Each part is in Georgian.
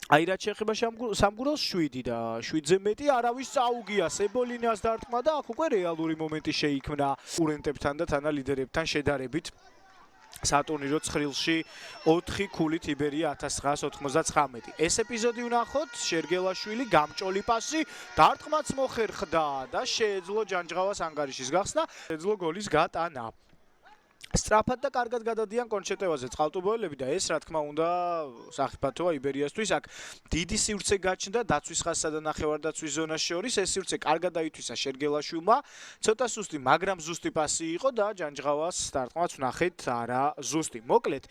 აი რაც შეეხება სამგურელს 7 და 7-ზე მეტი არავის წაუგია სებოლინიას დარტყმა და აქ უკვე რეალური მომენტი შეიქმნა კონკურენტებთან და თანა ლიდერებთან შედარებით. სატურნირო ცხრილში 4 ქულით იბერია 1999. ეს ეპიზოდი ვნახოთ, შერგელაშვილი გამჭოლი პასი, დარტყმაც მოხერხდა და შეეძლო ჯანჯღავას ანგარიშის გახსნა, შეეძლო გოლის გატანა. სწრაფად და კარგად გადადიან კონჩეტევაზე წყალტუბოელები და ეს რა თქმა უნდა სახიფათოა იბერიასთვის. აქ დიდი სივრცე გაჩნდა დაცვის ხაზსა და ნახევარდაცვის ზონას შორის. ეს სივრცე კარგად დაითვისა შერგელაშვილმა, ცოტა სუსტი, მაგრამ ზუსტი პასი იყო და ჯანჯღავას დარტყმაც ვნახეთ არა ზუსტი. მოკლედ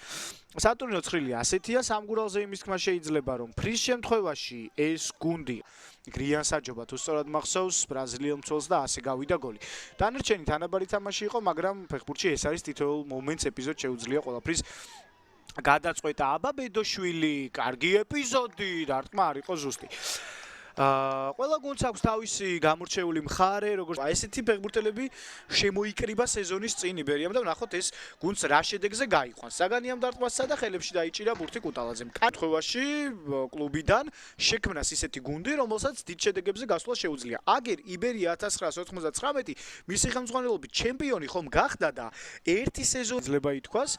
სატურნირო ცხრილი ასეთია, სამგურალზე იმის თქმა შეიძლება რომ ფრის შემთხვევაში ეს გუნდი გრიან საჯობა თუ სწორად მახსოვს ბრაზილიელ მცველს და ასე გავიდა გოლი. დანარჩენი თანაბარი თამაში იყო, მაგრამ ფეხბურთში ეს არის თითოეულ მომენტს ეპიზოდს შეუძლია ყველაფრის გადაწყვეტა. აბა ბედოშვილი, კარგი ეპიზოდი, დარტყმა არ იყო ზუსტი. ყველა გუნდს აქვს თავისი გამორჩეული მხარე, როგორც ესეთი ფეხბურთელები შემოიკრიბა სეზონის წინ იბერიამ და ვნახოთ ეს გუნდს რა შედეგზე გაიყვანს. საგანიამ დარტყმასა და ხელებში დაიჭირა ბურთი კუტალაძემ. კათხოვაში კლუბიდან შექმნას ისეთი გუნდი, რომელსაც დიდ შედეგებზე გასვლა შეუძლია. აგერ იბერია 1999 მისი ხელმძღვანელობით ჩემპიონი ხომ გახდა და ერთი სეზონი შეიძლება ითქვას,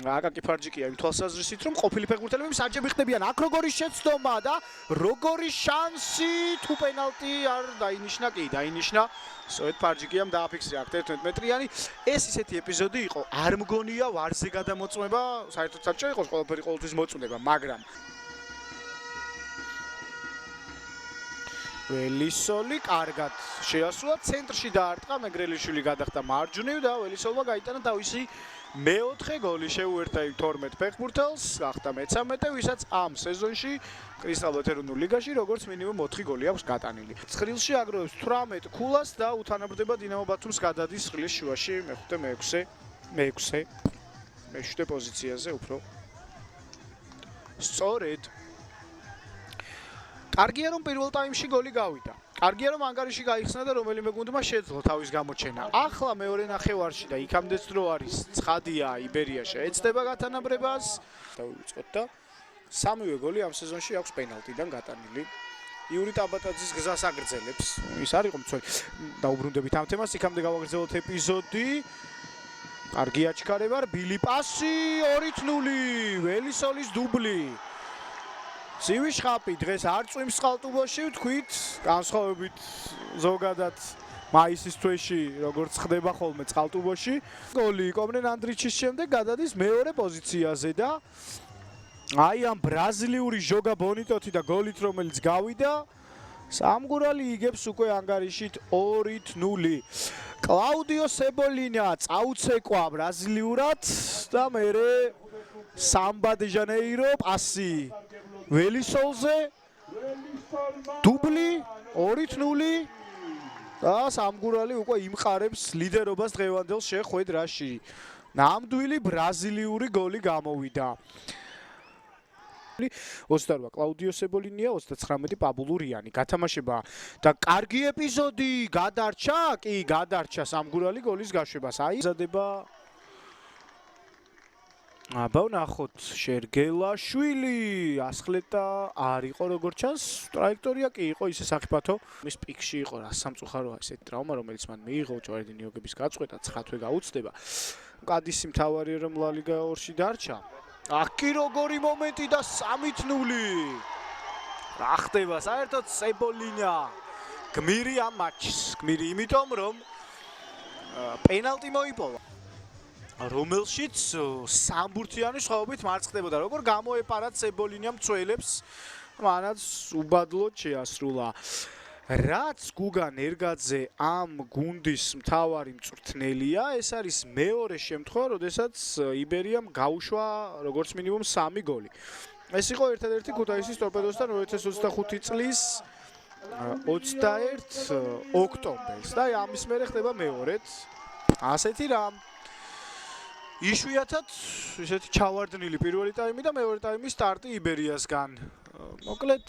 აკაკი ფარჯიკია იმ თვალსაზრისით, რომ ყოფილი ფეხბურთელები საჭები ხდებიან. აქ როგორი შეცდომა და როგორი შანსი თუ პენალტი არ დაინიშნა, კი დაინიშნა. სწორედ ფარჯიკიამ დააფიქსირა აქ 11 მეტრიანი. ეს ისეთი ეპიზოდი იყო, არ მგონია ვარზე გადამოწმება, საერთოდ საჭირო იყოს ყველაფერი ყოველთვის მოწმდება, მაგრამ ველისოლი კარგად შეასრულა, ცენტრში დაარტყა, მეგრელიშვილი გადახდა მარჯვნივ და ველისოლმა გაიტანა თავისი მეოთხე გოლი, შეუერთა 12 ფეხბურთელს, გახდა მე-13, ვისაც ამ სეზონში კრისტალბათ ეროვნულ ლიგაში როგორც მინიმუმ 4 გოლი აქვს გატანილი. ცხრილში აგროვებს 18 ქულას და უთანაბრდება დინამო ბათუმს, გადადის ცხრილის შუაში მეხუთე მე-7 პოზიციაზე უფრო. სწორედ კარგია რომ პირველ ტაიმში გოლი გავიდა. კარგია რომ ანგარიში გაიხსნა და რომელიმე გუნდმა შეძლო თავის გამოჩენა. ახლა მეორე ნახევარში და იქამდეც დრო არის, ცხადია იბერია შეეცდება გათანაბრებას. დავიწყოთ და სამივე გოლი ამ სეზონში აქვს პენალტიდან გატანილი. იური ტაბატაძის გზას აგრძელებს. ის არ იყო მცველი. დაუბრუნდებით ამ თემას, იქამდე გავაგრძელოთ ეპიზოდი. კარგი აჩქარება, რბილი პასი, 2-0, ველისოლის დუბლი. ცივი შხაპი დღეს არ წვიმს წყალტუბოში, ვთქვით, განსხვავებით ზოგადად მაისის თვეში, როგორც ხდება ხოლმე წყალტუბოში. გოლი კომნენ ანდრიჩის შემდეგ გადადის მეორე პოზიციაზე და აი ამ ბრაზილიური ჟოგა ბონიტოთი და გოლით რომელიც გავიდა, სამგურალი იგებს უკვე ანგარიშით 2-0. კლაუდიო სებოლინა წაუცეკვა ბრაზილიურად და მერე სამბა დე ჟანეირო პასი ველისოლზე დუბლი 2-0 და სამგურალი უკვე იმყარებს ლიდერობას დღევანდელ შეხვედრაში. ნამდვილი ბრაზილიური გოლი გამოვიდა. 28 კლაუდიო სებოლინია, 39 პაბულურიანი გათამაშება და კარგი ეპიზოდი გადარჩა, კი გადარჩა სამგურალი გოლის გაშვებას. აი ზადება აბა ვნახოთ შერგელაშვილი ასხლეტა არ იყო როგორც ჩანს, ტრაექტორია კი იყო ისე სახიფათო. მის პიკში იყო რა სამწუხაროა ესეთი ტრავმა, რომელიც მან მიიღო ჯვარდინ იოგების გაწყვეტა, 9 თვე გაუწდება. კადისი მთავარია რომ ლა ლიგა 2-ში დარჩა. აკი როგორი მომენტი და 3-0. რა ხდება საერთოდ სებოლინა გმირი ამ მატჩს, გმირი იმიტომ რომ პენალტი მოიპოვა, რომელშიც სამბურთიანი სხვაობით მარცხდებოდა. როგორ გამოეპარათ სებოლინიამ მცველებს, მანაც უბადლოდ შეასრულა. რაც გუგან ერგაძე ამ გუნდის მთავარი მწვრთნელია, ეს არის მეორე შემთხვევა, როდესაც იბერიამ გაუშვა როგორც მინიმუმ 3 გოლი. ეს იყო ერთადერთი ქუთაისის ტორპედოსთან 2025 წლის 21 ოქტომბერს და ამის მერე ხდება მეორედ ასეთი რამ. იშვიათად ისეთი ჩავარდნილი პირველი ტაიმი და მეორე ტაიმის სტარტი იბერიასგან. მოკლედ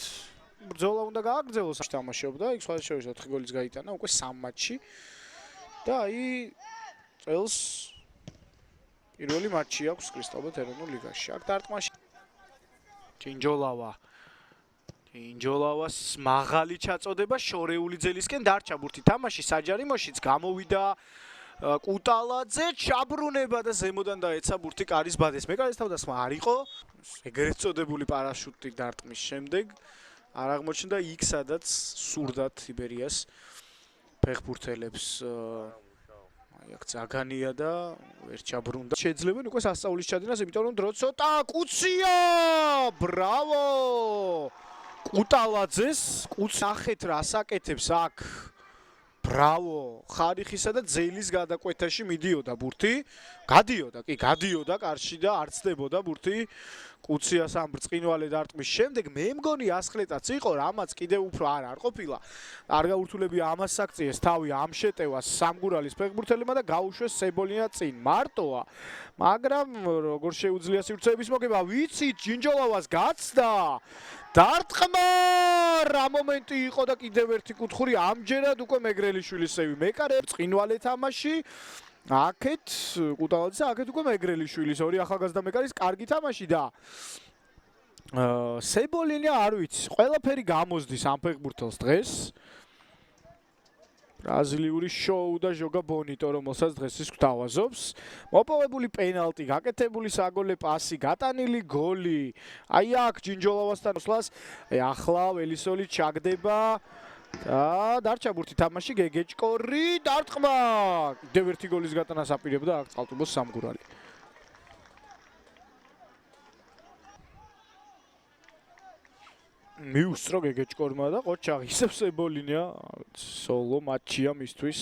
ბრძოლა უნდა გააგრძელოს, თამაშობდა, იქ სხვადასხვა 4 გოლიც გაიტანა უკვე 3 მატჩში და აი წელს პირველი მატჩი აქვს კრისტალბათ ეროვნულ ლიგაში. აქ დარტყმაში ჩინჯოლავა ინჯოლავას მაღალი ჩაწოდება შორეული ძელისკენ დარჩა ბურთი თამაში საჯარიმოშიც გამოვიდა კუტალაძე ჩაბრუნება და ზემოდან დაეცა ბურთი კარის ბადეს. მეკარის თავდასხმა არ იყო. ეგრეთ წოდებული პარაშუტი დარტყმის შემდეგ არ აღმოჩნდა იქ სადაც სურდათ იბერიას ფეხბურთელებს აქ ზაგანია და ვერ ჩაბრუნდა. შეძლებენ უკვე სასწაულის ჩადინას, იმიტომ რომ დრო ცოტა კუცია! ბრავო! კუტალაძეს კუც ნახეთ რას აკეთებს აქ. ბრავო! ხარიხისა და ძელის გადაკვეთაში მიდიოდა ბურთი. გადიოდა, კი, გადიოდა კარში და არ ცდებოდა ბურთი. კუციას ამ ბრწყინვალე დარტყმის შემდეგ მე მგონი ასხლეტაც იყო, რამაც კიდევ უფრო არ ყოფილა. არ გაურთულებია ამას აქციეს თავი ამ შეტევას სამგურალის ფეხბურთელებმა და გაუშვეს სებოლინა წინ. მარტოა. მაგრამ როგორ შეუძლია სივრცეების მოგება, ვიცით, ჯინჯოლავას გაცდა. დარტყმა! რა მომენტი იყო და კიდევ ერთი კუთხური ამჯერად უკვე მეგრელიშვილისევი. მეკარე ბრწყინვალე თამაში აქეთ კუტალაძე აქეთ უკვე მეგრელიშვილის ორი ახალგაზრდა მეკარის კარგი თამაში და სებოლინა არ ვიცი ყველაფერი გამოსდის ამ ფეხბურთელს დღეს ბრაზილიური შოუ და ჟოგა ბონიტო რომელსაც დღეს ის გვთავაზობს მოპოვებული პენალტი გაკეთებული საგოლე პასი გატანილი გოლი აი აქ ჯინჯოლავასთან მოსვლას ახლა ველისოლი ჩაგდება და დარჩა ბურთი თამაში გეგეჭკორი დარტყმა კიდევ ერთი გოლის გატანას აპირებდა აქ წყალტუბოს სამგურალი მიუსწრო გეგეჭკორმა და ყოჩაღი ისევ სებოლინია სოლო მატჩია მისთვის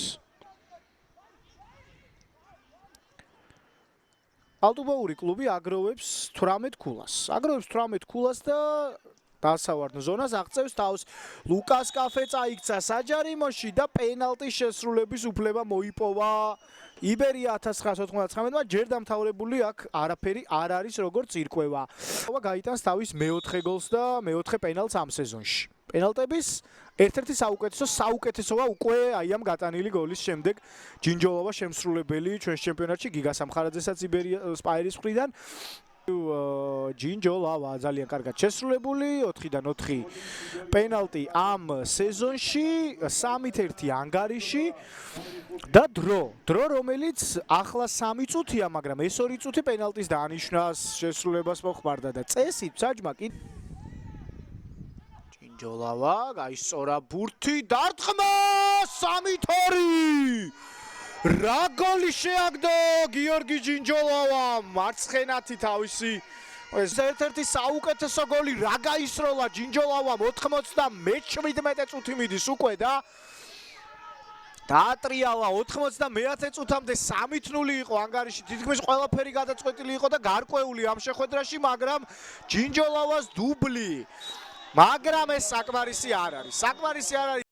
ალტუბაური კლუბი აგროვებს 18 ქულას და დასავარდ ზონას აღწევს თავს ლუკას კაფე წაიქცა საჯარიმოში და პენალტის შესრულების უფლება მოიპოვა იბერია 1999-მა ჯერ დამთავრებული აქ არაფერი არ არის როგორც ირკვევა. გაიტანს თავის მეოთხე გოლს და მეოთხე პენალტს ამ სეზონში. პენალტების ერთ-ერთი საუკეთესოა უკვე აი ამ გატანილი გოლის შემდეგ ჯინჯოლავა შემსრულებელი ჩვენს ჩემპიონატში გიგა სამხარაძესაც იბერია სპაერის მხრიდან ჯინჯოლავა ძალიან კარგად შესრულებული 4-დან 4 პენალტი ამ სეზონში 3-1 ანგარიში და დრო რომელიც ახლა 3 წუთია მაგრამ ეს 2 წუთი პენალტის დანიშნას შესრულებას მოხმარდა და წესით საჯმა კი ჯინჯოლავა გაისწორა ბურთი დარტყმა 3-2 რა გოლი შეაგდო გიორგი ჯინჯოლავამ მარცხენათი თავისი ეს ერთ-ერთი საუკეთესო გოლი რა გაისროლა ჯინჯოლავამ 97 წუთი მიდის უკვე და დაატრიალა 99 წუთამდე 3-0 იყო ანგარიში თითქმის ყველაფერი გადაწყვეტილი იყო და გარკვეული ამ შეხვედრაში მაგრამ ჯინჯოლავას დუბლი მაგრამ ეს საკმარისი არ არის